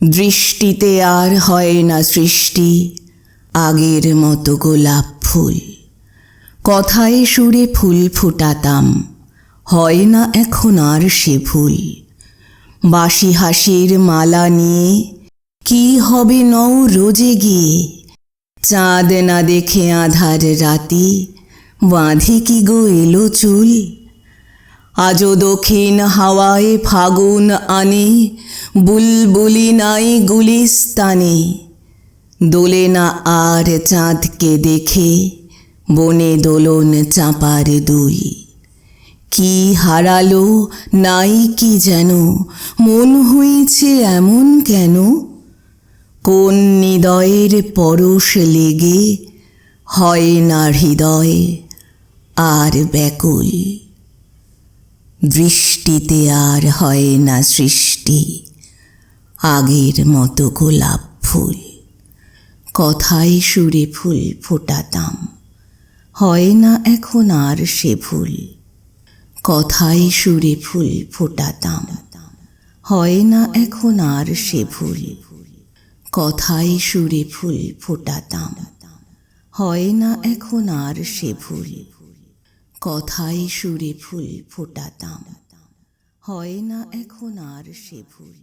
দৃষ্টিতে আর হয় না সৃষ্টি আগের মতো গোলাপ ফুল। কথায় সুরে ফুল ফোটাতাম, হয় না এখন আর সে ভুল। বাসি হাসির মালা নিয়ে কি হবে নও রোজে গিয়ে, চাঁদ না দেখে আঁধার রাতি বাঁধে কি গো এলো চুল। আজও দক্ষিণ হাওয়ায় ফাগুন আনে, বুলবুলি নাই গুলিস্তানে। দোলে না আর চাঁদকে দেখে, বনে দোলন চাঁপার দুল। কি হারালো নাই কি যেন, মন হয়েছে এমন কেন? কোন হৃদয়ের পরশ লেগে হয় না হৃদয় আর ব্যাকুল। দৃষ্টিতে আর হয় না সৃষ্টি আগের মতো গোলাপ ফুল। কথায় সুরে ফুল ফোটাতাম, হয় না এখন আর সে ভুল। কথায় সুরে ফুল ফোটাতাম, হয় না এখন আর সে ভুল। কথায় সুরে ফুল ফোটাতাম, হয় না এখন আর সে ভুল। কথায় সুরে ফুল ফোটাতাম, হয় না এখন আর সে ভুল।